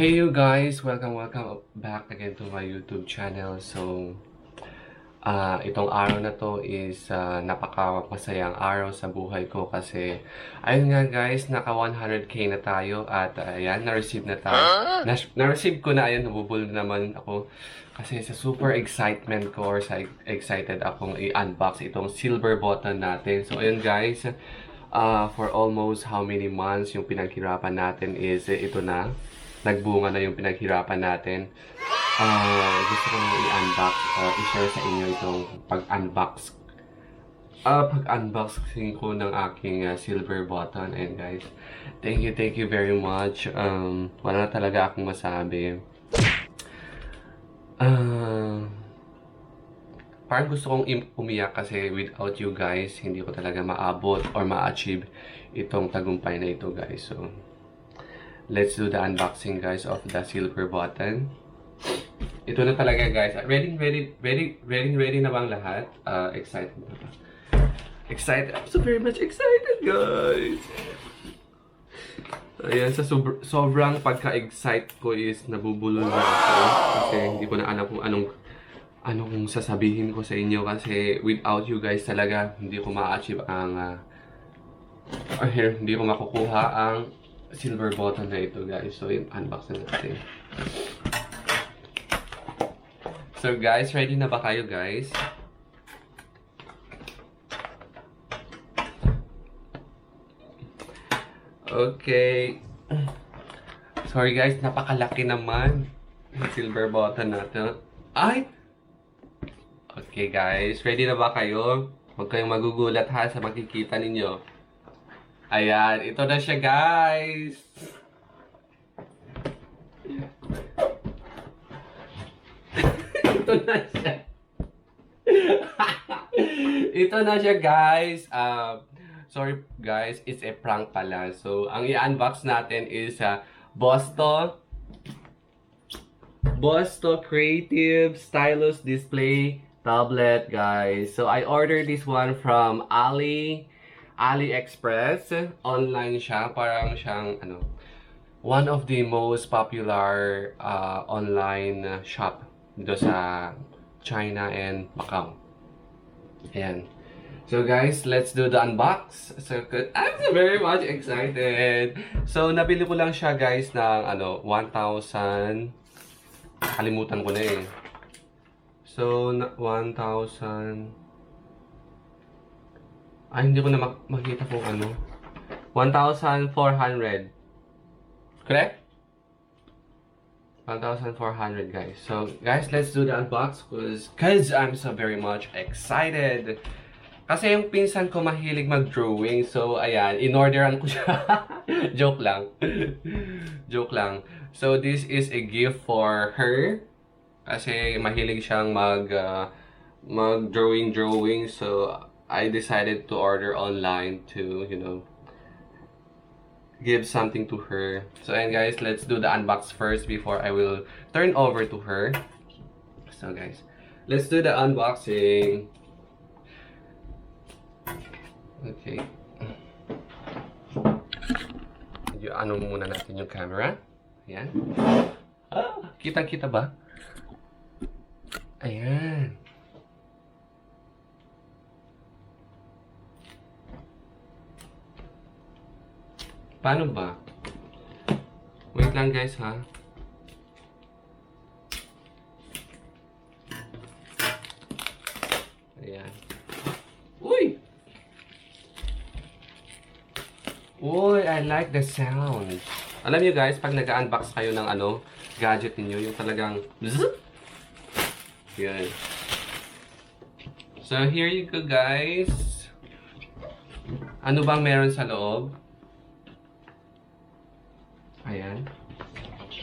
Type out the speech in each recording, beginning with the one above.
Hey you guys! Welcome back again to my YouTube channel. So, itong araw na to is napaka-masayang araw sa buhay ko kasi ayun nga guys, naka 100k na tayo at ayan, na-receive na tayo. Na-receive ko na, ayan, nabubulol naman ako kasi sa super excitement ko or sa excited akong i-unbox itong silver button natin. So, ayun guys, for almost how many months yung pinaghirapan natin is ito na. Nagbunga na yung pinaghirapan natin. Gusto ko nang i-unbox or i-share sa inyo itong pag-unboxing ko ng aking silver button. And guys, thank you very much. Wala na talaga akong masabi. Parang gusto kong umiyak kasi without you guys, hindi ko talaga maabot or ma-achieve itong tagumpay na ito guys. So, let's do the unboxing guys of the silver button. Ito na talaga guys. Ready na bang lahat? Excited na ba? Excited. I'm so very much excited guys. Ayan, sa sobrang pagka-excite ko is nabubulol na ako. Kasi hindi ko na alam kung anong sasabihin ko sa inyo. Kasi without you guys talaga, hindi ko ma-achieve ang hindi ko makukuha ang silver button na ito guys. So yun, unbox na natin. So guys, ready na ba kayo guys? Okay. Sorry guys, napakalaki naman yung silver button natin. Ay! Okay guys, ready na ba kayo? Huwag kayong magugulat ha sa makikita ninyo. Ayan, ito na siya guys. Ito na siya. Ito na siya guys. Sorry guys, it's a prank pala. So, ang i-unbox natin is Bosto Creative Stylus Display Tablet guys. So, I ordered this one from AliExpress. Online siya. Parang siyang one of the most popular online shop dito sa China and Macau. Ayan. So guys, let's do the unbox. So I'm so very much excited. So nabili ko lang siya guys ng 1,000. Kalimutan ko na eh. So 1,000. Ay, hindi ko na makita kung 1,400. Correct? 1,400 guys. So guys, let's do the unbox because I'm so very much excited. Kasi yung pinsan ko mahilig mag-drawing. So ayan, in-orderan ko siya. Joke lang. Joke lang. So this is a gift for her. Kasi mahilig siyang mag-drawing. So I decided to order online to, give something to her. So, and guys, let's do the unbox first before I will turn over to her. So, guys, let's do the unboxing. Okay. Muna natin yung camera. Ayan. Kitang-kita ba? Ayan. Paano ba? Wait lang guys ha. Ayan. Uy! Uy, I like the sound. Alam niyo guys, pag nag-unbox kayo ng gadget niyo, yung talagang bzzz! Yan. So here you go guys. Ano bang meron sa loob? Ayan.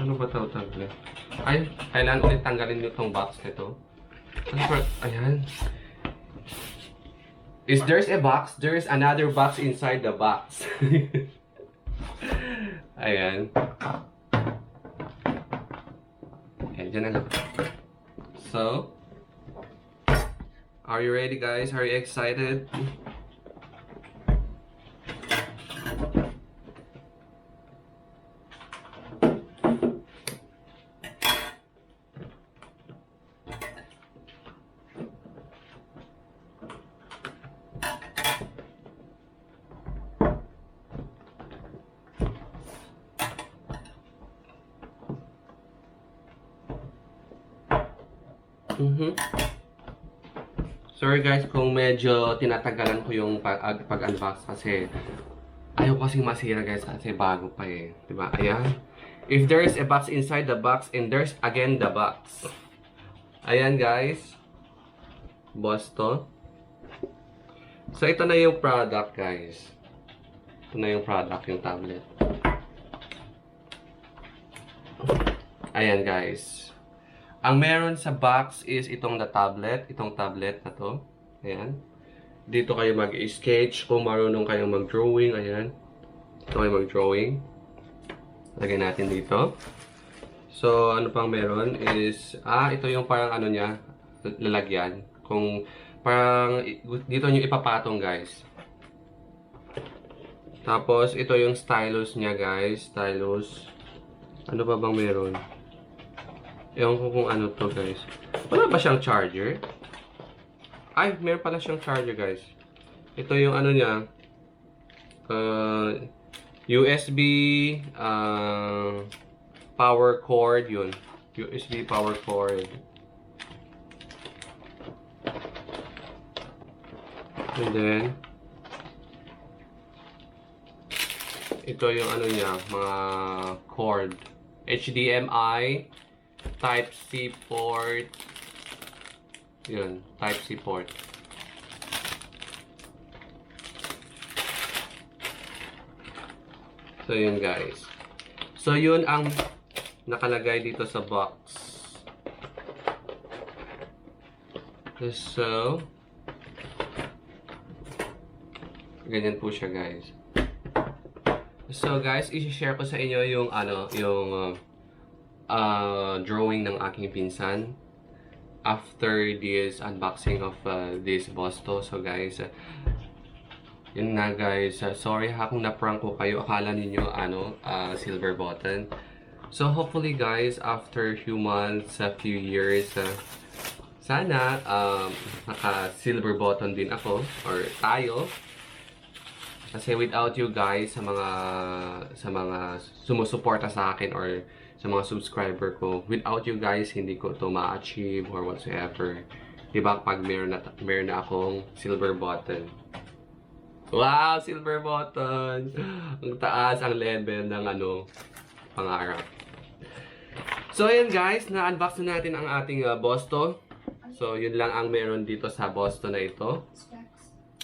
Ano ba tawag? Ay, kailangan ulit tanggalin nyo itong box nito. Ayan. Is there's a box? There's another box inside the box. Ayan. Ayan, dyan na lang. So, are you ready guys? Are you excited? Sorry guys kung medyo tinatagalan ko yung pag-unbox kasi ayaw kasing masira guys kasi bago pa eh. Diba? Ayan. If there is a box inside the box and there's again the box. Ayan guys. Bosto. So ito na yung product guys. Ito na yung product, yung tablet. Ayan guys. Ang meron sa box is itong tablet na to. Ayan. Dito kayo mag-sketch kung marunong kayong mag-drawing. Ayan. Dito kayo mag-drawing. Lagyan natin dito. So, ano pang meron is, ito yung parang ano niya, lalagyan. Kung parang, dito nyo ipapatong guys. Tapos, ito yung stylus niya guys. Stylus. Ano pa bang meron? Ewan ko kung ano to guys. Wala ba siyang charger? Ay, meron pala siyang charger guys. Ito yung ano niya. USB power cord yun. USB power cord. And then ito yung ano niya, mga cord. HDMI, Type-C port. Yun, Type-C port. So, yun guys. So, yun ang nakalagay dito sa box. So, ganyan po siya guys. So, guys, i-share ko sa inyo yung ano, yung drawing ng aking pinsan after this unboxing of this bosto. So guys, yun na guys, sorry ha kung na-prank ko kayo, akala ninyo ano, silver button. So hopefully guys, after few months, a few years, sana naka silver button din ako or tayo. Kasi without you guys, sa mga sumusuporta sa akin or sa mga subscriber ko, without you guys, hindi ko to ma-achieve or whatsoever. Diba, pag meron na akong silver button. Wow, silver button! Ang taas ang level ng ano, pangarap. So, ayan guys, na-unbox na natin ang ating bosto. So, yun lang ang meron dito sa bosto na ito.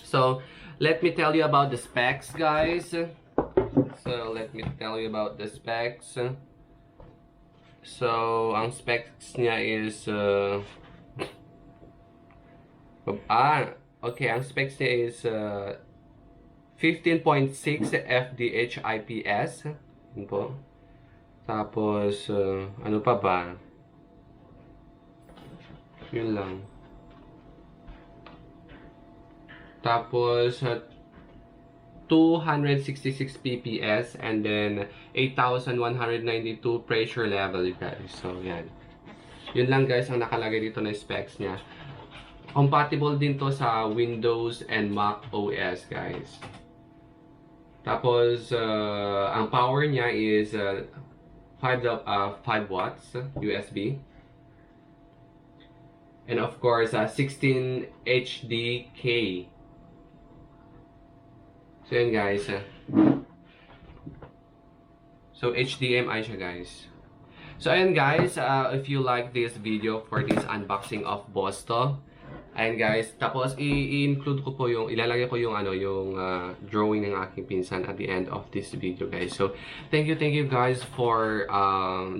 So, let me tell you about the specs, guys. So, let me tell you about the specs. So, ang specs niya is okay, ang specs niya is 15.6 FDH IPS. Yun po. Tapos, ano pa ba? Yun lang. Tapos, 266 PPS and then 8,192 pressure level guys. So yan. Yun lang guys ang nakalagay dito na specs niya. Compatible din to sa Windows and Mac OS guys. Tapos ang power niya is 5 watts USB. And of course 16 HDK. So yun guys. So HDMI siya guys. So ayun guys, if you like this video for this unboxing of bosto, ayun guys, tapos i-include ko po yung, ilalagay ko yung ano, yung drawing ng aking pinsan at the end of this video guys. So thank you guys for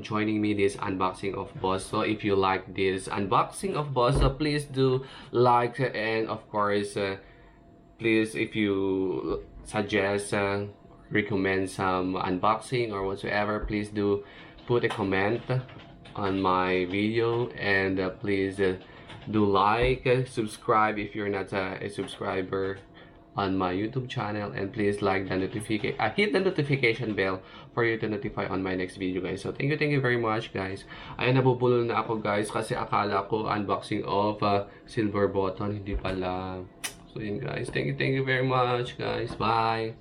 joining me this unboxing of bosto. If you like this unboxing of bosto, please do like and of course please, if you suggest, recommend some unboxing or whatsoever, please do put a comment on my video and please do like, subscribe if you're not a subscriber on my YouTube channel, and please like the notification, hit the notification bell for you to notify on my next video guys. So thank you very much guys. Ay nabubulol na ako guys kasi akala ko unboxing of silver button, hindi pala. So yun guys, thank you very much guys. Bye.